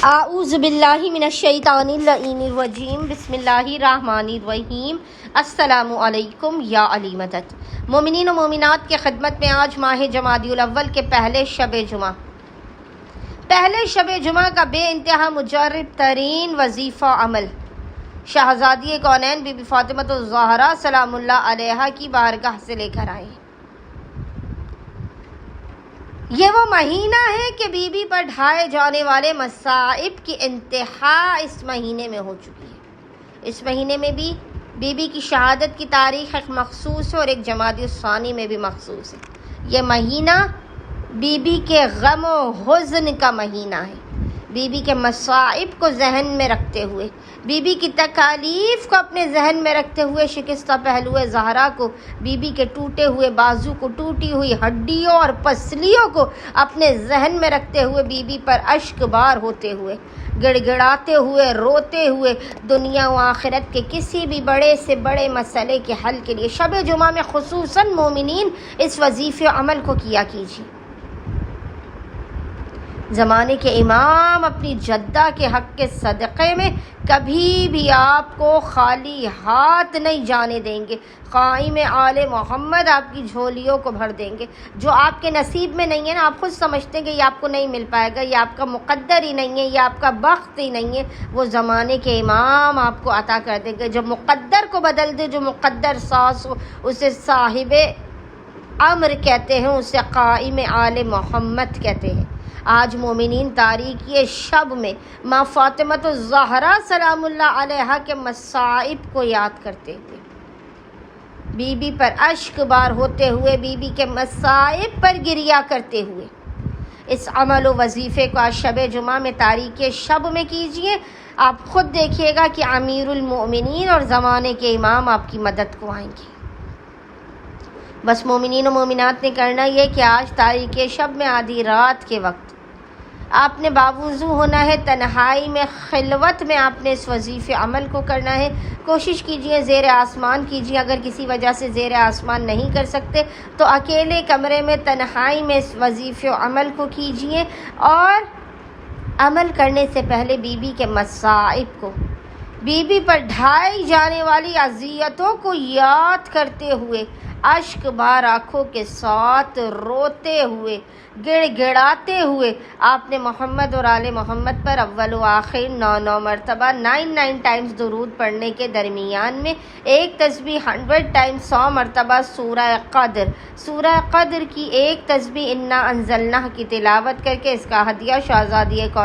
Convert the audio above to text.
اعوذ باللہ من الشیطان اللعین الرجیم بسم اللہ الرحمن الرحیم السلام علیکم یا علی مدد۔ مومنین و مومنات کی خدمت میں آج ماہ جمادی الاول کے پہلے شب جمعہ کا بے انتہا مجرب ترین وظیفہ عمل شہزادی کونین بی بی فاطمہ الزہرا سلام اللہ علیہا کی بارگاہ سے لے کر آئے۔ یہ وہ مہینہ ہے کہ بی بی پر ڈھائے جانے والے مصائب کی انتہا اس مہینے میں ہو چکی ہے۔ اس مہینے میں بھی بی بی کی شہادت کی تاریخ ایک مخصوص ہے اور ایک جمادی الثانی میں بھی مخصوص ہے۔ یہ مہینہ بی بی کے غم و حزن کا مہینہ ہے، بی بی کے مصائب کو ذہن میں رکھتے ہوئے، بی بی کی تکالیف کو اپنے ذہن میں رکھتے ہوئے، شکستہ پہلو زہرا کو، بی بی کے ٹوٹے ہوئے بازو کو، ٹوٹی ہوئی ہڈیوں اور پسلیوں کو اپنے ذہن میں رکھتے ہوئے، بی بی پر اشک بار ہوتے ہوئے، گڑ گڑاتے ہوئے، روتے ہوئے، دنیا و آخرت کے کسی بھی بڑے سے بڑے مسئلے کے حل کے لیے شب جمعہ میں خصوصاً مومنین اس وظیفے عمل کو کیا کیجیے۔ زمانے کے امام اپنی جدہ کے حق کے صدقے میں کبھی بھی آپ کو خالی ہاتھ نہیں جانے دیں گے۔ قائم آل محمد آپ کی جھولیوں کو بھر دیں گے۔ جو آپ کے نصیب میں نہیں ہے نا، آپ خود سمجھتے ہیں کہ یہ آپ کو نہیں مل پائے گا، یہ آپ کا مقدر ہی نہیں ہے، یہ آپ کا بخت ہی نہیں ہے، وہ زمانے کے امام آپ کو عطا کر دیں گے۔ جو مقدر کو بدل دے، جو مقدر ساز ہو، اسے صاحب امر کہتے ہیں، اسے قائم آل محمد کہتے ہیں۔ آج مومنین تاریکی شب میں ماں فاطمہ الزہرا سلام اللہ علیہا کے مصائب کو یاد کرتے ہوئے، بی بی پر اشک بار ہوتے ہوئے، بی بی کے مصائب پر گریہ کرتے ہوئے اس عمل و وظیفے کو آج شب جمعہ میں تاریکی شب میں کیجیے۔ آپ خود دیکھیے گا کہ امیر المؤمنین اور زمانے کے امام آپ کی مدد کو آئیں گے۔ بس مومنین و مومنات نے کرنا یہ کہ آج تاریکی شب میں آدھی رات کے وقت آپ نے باوضو ہونا ہے، تنہائی میں، خلوت میں آپ نے اس وظیفے عمل کو کرنا ہے۔ کوشش کیجئے زیر آسمان کیجئے، اگر کسی وجہ سے زیر آسمان نہیں کر سکتے تو اکیلے کمرے میں تنہائی میں اس وظیفے عمل کو کیجئے، اور عمل کرنے سے پہلے بی بی کے مصائب کو، بی بی پر ڈھائی جانے والی اذیتوں کو یاد کرتے ہوئے، اشک بار آنکھوں کے ساتھ روتے ہوئے، گڑ گڑاتے ہوئے آپ نے محمد اور آل محمد پر اول و آخر 9 مرتبہ 99 ٹائمز درود پڑھنے کے درمیان میں ایک تسبیح 100 ٹائمز 100 مرتبہ سورہ قدر کی ایک تسبیح انا انزلناہ کی تلاوت کر کے اس کا ہدیہ شہزادی کونین